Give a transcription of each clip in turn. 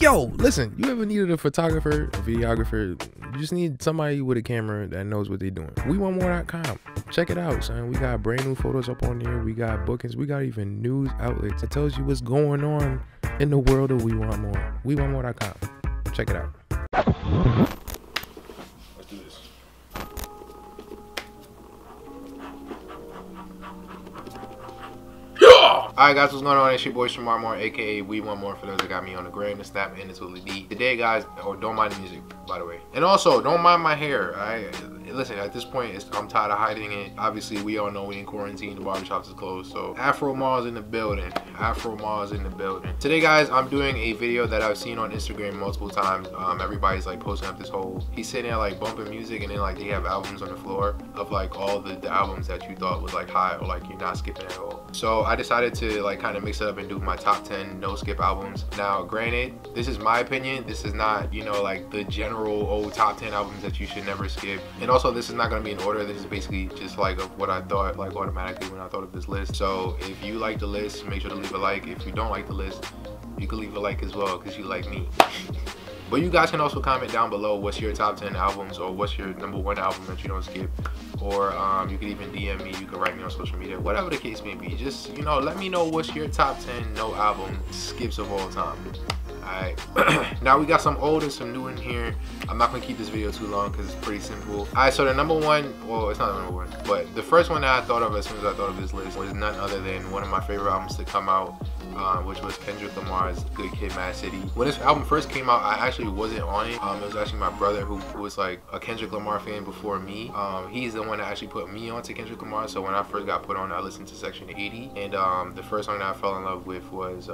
Yo, listen, you ever needed a photographer, a videographer? You just need somebody with a camera that knows what they're doing. WeWantMoore.com. Check it out, son. We got brand new photos up on there. We got bookings. We got even news outlets that tells you what's going on in the world of We Want More. WeWantMoore.com. Check it out. Let's do this. Alright guys, what's going on? It's your boy WeWantMoore, aka We Want More for those that got me on the gram, the snap, and the Twitter. Today guys, don't mind the music, by the way. And also, don't mind my hair. Listen, at this point, I'm tired of hiding it. Obviously, we all know we in quarantine, the barbershops is closed, so Afro Mars in the building. Afro Mars in the building. Today guys, I'm doing a video that I've seen on Instagram multiple times. Everybody's like posting up this whole, he's sitting there like bumping music, and then like they have albums on the floor of like all the albums that you thought was like hot or like you're not skipping at all. So I decided to like kind of mix it up and do my top 10 no skip albums. Now granted, this is my opinion. This is not, you know, like the general old top 10 albums that you should never skip. And also this is not going to be in order. This is basically just like of what I thought like automatically when I thought of this list. So if you like the list, make sure to leave a like. If you don't like the list, you can leave a like as well because you like me. But you guys can also comment down below what's your top 10 albums, or what's your #1 album that you don't skip, or you can even DM me, you can write me on social media, whatever the case may be. Just, you know, let me know what's your top 10 no album skips of all time. Alright, now we got some old and some new in here. I'm not gonna keep this video too long because it's pretty simple. Alright, so the #1, well, it's not the #1, but the first one that I thought of as soon as I thought of this list was none other than one of my favorite albums to come out, which was Kendrick Lamar's Good Kid, Mad City. When this album first came out, I actually wasn't on it. It was actually my brother who was like a Kendrick Lamar fan before me. He's the one that actually put me onto Kendrick Lamar. So when I first got put on, I listened to Section 80, and the first song that I fell in love with was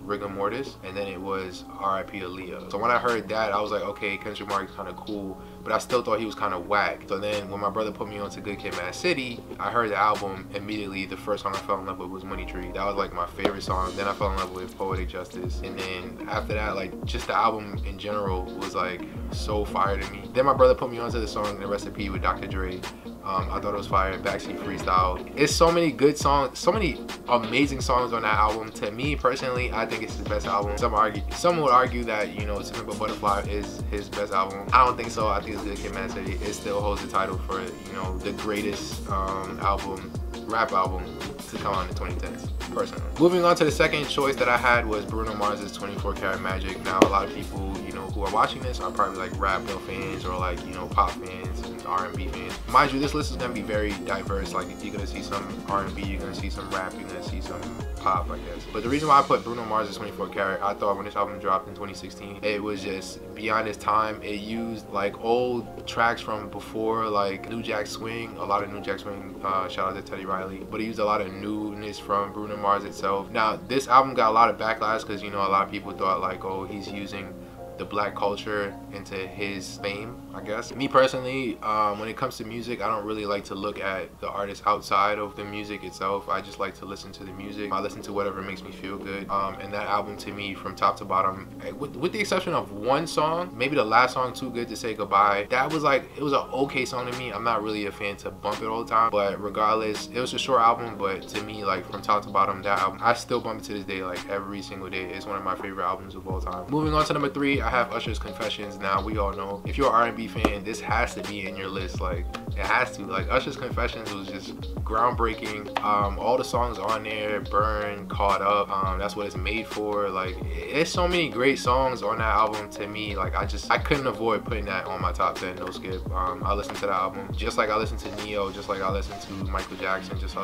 Rigor Mortis, and then it was R.I.P. Aaliyah. So when I heard that, I was like, okay, Kendrick Lamar is kind of cool, but I still thought he was kind of whack. So then when my brother put me onto Good Kid, Mad City, I heard the album immediately. The first song I fell in love with was Money Tree. That was like my favorite song. Then I fell in love with Poetic Justice, and then after that, like just the album in general was like so fire to me. Then my brother put me onto the song The Recipe with Dr. Dre. I thought it was fire. Backseat Freestyle. It's so many good songs, so many amazing songs on that album. To me personally, I think it's his best album. Some would argue that, you know, To Pimp a Butterfly is his best album. I don't think so. I think it's Good Kid, Mad City. It still holds the title for, you know, the greatest rap album to come out in the 2010s, personally. Moving on to the second choice that I had was Bruno Mars's 24 Karat Magic. Now a lot of people, you know, who are watching this are probably like rap mill fans or like, you know, pop fans and R&B fans. Mind you, this list is gonna be very diverse. Like you're gonna see some R&B, you're gonna see some rap, you're gonna see some pop, I guess. But the reason why I put Bruno Mars's 24 Karat, I thought when this album dropped in 2016, it was just beyond its time. It used like old tracks from before, like New Jack Swing, a lot of New Jack Swing, shout out to Teddy Riley, but it used a lot of newness from Bruno Mars itself. Now this album got a lot of backlash because, you know, a lot of people thought like, oh, he's using the black culture into his fame, I guess. Me personally, when it comes to music, I don't really like to look at the artist outside of the music itself. I just like to listen to the music. I listen to whatever makes me feel good. And that album to me, from top to bottom, with the exception of one song, maybe the last song, Too Good to Say Goodbye, that was like, it was an okay song to me. I'm not really a fan to bump it all the time, but regardless, it was a short album, but to me, like from top to bottom, that album, I still bump it to this day, like every single day. It's one of my favorite albums of all time. Moving on to #3, I have Usher's Confessions. Now we all know, if you're an R&B fan, this has to be in your list. Like it has to. Like Usher's Confessions was just groundbreaking. All the songs on there, Burn, Caught Up, that's what it's made for. Like it's so many great songs on that album. To me, like I couldn't avoid putting that on my top 10 no skip. I listened to that album just like I listened to Neo, just like I listened to Michael Jackson, just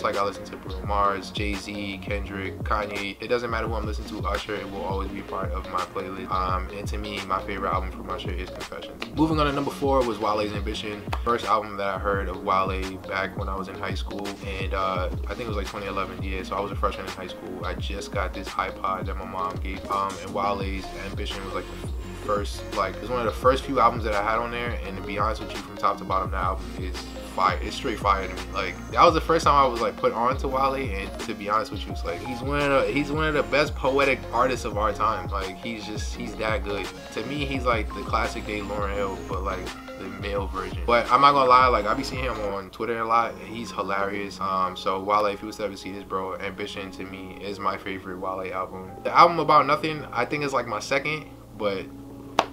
like I listened to Bruno Mars, Jay-Z, Kendrick, Kanye. It doesn't matter who I'm listening to, Usher, it will always be part of my playlist. And to me, my favorite album from Usher is Confessions. Moving on to #4 was Wale's Ambition. First album that I heard of Wale back when I was in high school, and I think it was like 2011, yeah, so I was a freshman in high school. I just got this iPod that my mom gave, and Wale's Ambition was like the first, like, it was one of the first few albums that I had on there, and to be honest with you, from top to bottom, the album is fire. It's straight fire to me. Like, that was the first time I was like put on to Wale, and to be honest with you, it's like he's one of the best poetic artists of our time. Like, he's that good. To me, he's like the classic day Lauryn Hill, but like the male version. But I'm not gonna lie, like I be seeing him on Twitter a lot, and he's hilarious. So Wale, if you was to ever see this, bro, Ambition to me is my favorite Wale album. The album About Nothing, I think is like my second, but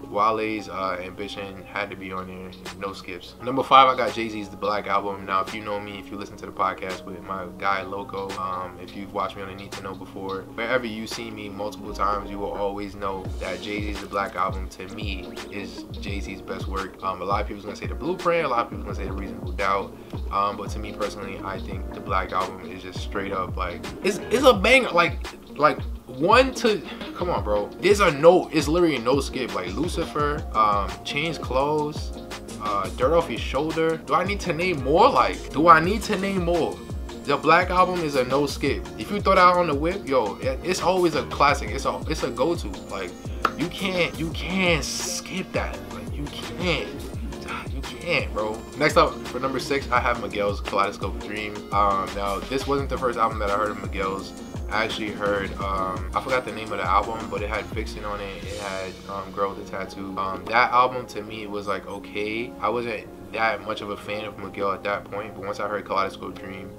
Wale's Ambition had to be on there, no skips. Number 5, I got Jay-Z's The Black Album. Now, if you know me, if you listen to the podcast with my guy Loco, if you've watched me on the Need to Know before, wherever you see me multiple times, you will always know that Jay-Z's The Black Album to me is Jay-Z's best work. A lot of people's gonna say The Blueprint, a lot of people's gonna say The Reasonable Doubt, but to me personally, I think The Black Album is just straight up like it's a banger. Like one to, come on, bro. It's literally no skip. Like Lucifer, Change Clothes, Dirt Off Your Shoulder. Do I need to name more? Like, do I need to name more? The Black Album is a no skip. If you throw that on the whip, yo, it's always a classic. It's a go-to. Like, you can't skip that. Like, you can't, bro. Next up, for number 6, I have Miguel's Kaleidoscope Dream. Now, this wasn't the first album that I heard of Miguel's. I actually heard, I forgot the name of the album, but it had Vixen on it. It had Girl with a Tattoo. That album to me was like okay. I wasn't that much of a fan of Miguel at that point, but once I heard Kaleidoscope Dream,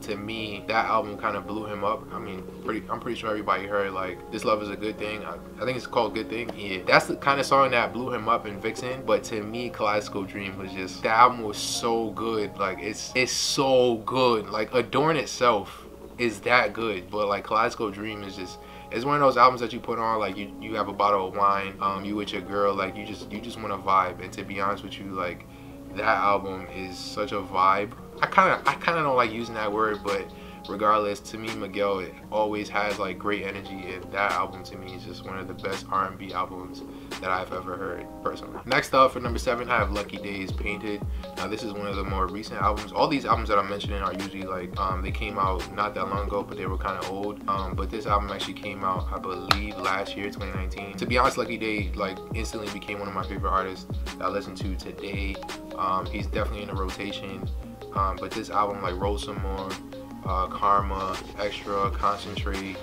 to me that album kind of blew him up. I mean, I'm pretty sure everybody heard like This Love Is a Good Thing. I think it's called Good Thing. Yeah, that's the kind of song that blew him up in Vixen. But to me, Kaleidoscope Dream was just, the album was so good. Like, it's so good. Like, Adorn itself is that good, but like Kaleidoscope Dream is just, it's one of those albums that you put on, like you have a bottle of wine, you with your girl, like you just want to vibe. And to be honest with you, like, that album is such a vibe. I kind of don't like using that word, but regardless, to me, Miguel, it always has like great energy, and that album to me is just one of the best R&B albums that I've ever heard personally. Next up, for number 7, I have Lucky Days Painted. Now, this is one of the more recent albums. All these albums that I'm mentioning are usually like they came out not that long ago, but they were kind of old. But this album actually came out, I believe, last year, 2019. To be honest, Lucky Day like instantly became one of my favorite artists that I listen to today. He's definitely in the rotation. But this album, like Roll Some More, Karma, Extra, Concentrate,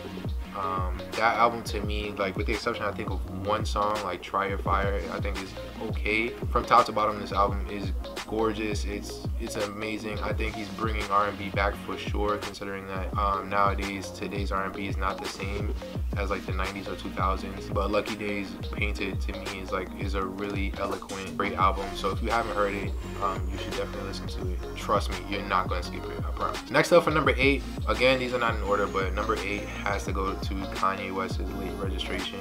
that album to me, like with the exception I think of one song, like Try Your Fire, I think is okay. From top to bottom, this album is gorgeous. It's amazing. I think he's bringing R&B back for sure, considering that nowadays today's R&B is not the same as like the 90s or 2000s. But Lucky Days Painted to me is a really eloquent, great album. So if you haven't heard it, you should definitely listen to it. Trust me, you're not gonna skip it, I promise. Next up, for number 8, again, these are not in order, but number 8 has to go to Kanye West's Late Registration.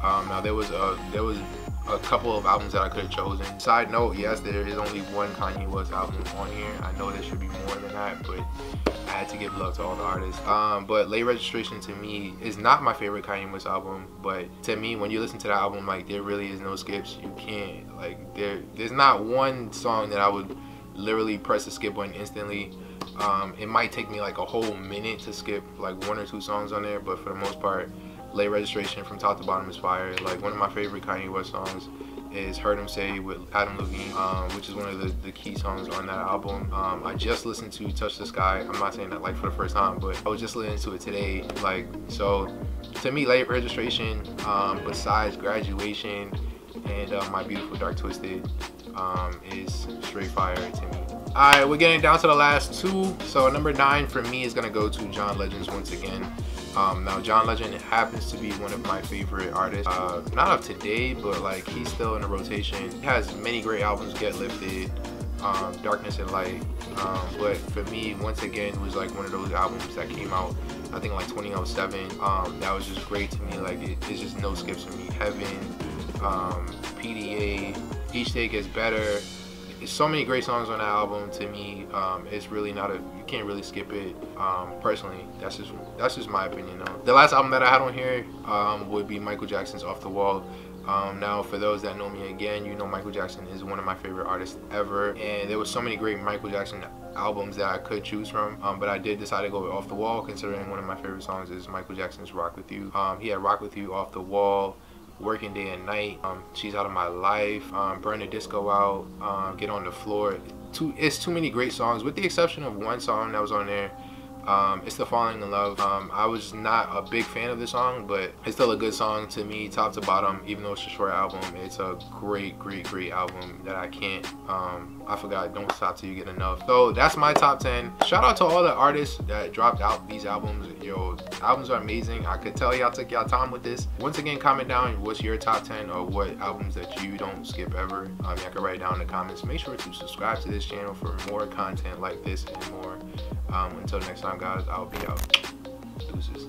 Now there was a couple of albums that I could have chosen. Side note, yes, there is only one Kanye West album on here. I know there should be more than that, but I had to give love to all the artists. But Late Registration to me is not my favorite Kanye West album, but to me, when you listen to that album, like, there really is no skips. You can't, like, there's not one song that I would literally press the skip button instantly. It might take me like a whole minute to skip like 1 or 2 songs on there, but for the most part, Late Registration from top to bottom is fire. Like, one of my favorite Kanye West songs is Heard Him Say with Adam Levine, which is one of the key songs on that album. I just listened to Touch the Sky. I'm not saying that like for the first time, but I was just listening to it today. Like, so to me, Late Registration, besides Graduation and My Beautiful Dark Twisted, is straight fire to me. Alright, we're getting down to the last 2. So number 9 for me is gonna go to John Legend once again. Now John Legend happens to be one of my favorite artists, not of today, but like he's still in the rotation. He has many great albums, Get Lifted, Darkness and Light, but for me, once again, was like one of those albums that came out, I think like 2007, that was just great to me. Like, it's just no skips for me. Heaven, PDA, Each Day Gets Better. There's so many great songs on that album. To me, it's really not you can't really skip it. Personally, that's just my opinion though. The last album that I had on here would be Michael Jackson's Off the Wall. Now, for those that know me, again, you know Michael Jackson is one of my favorite artists ever, and there was so many great Michael Jackson albums that I could choose from, but I did decide to go with Off the Wall, considering one of my favorite songs is Michael Jackson's Rock With You. He had Rock With You, Off the Wall, Working Day and Night, She's Out of My Life, Burn the Disco Out, Get on the Floor. It's too many great songs, with the exception of one song that was on there. It's the Falling in Love. I was not a big fan of the song, but it's still a good song to me, top to bottom. Even though it's a short album, it's a great album that I can't I forgot, Don't Stop Till You Get Enough. So that's my top 10. Shout out to all the artists that dropped out these albums. Yo, albums are amazing. I could tell y'all took y'all time with this. Once again, comment down what's your top 10 or what albums that you don't skip ever. Y'all can write down in the comments. Make sure to subscribe to this channel for more content like this and more. Until next time, guys, I'll be out. Deuces.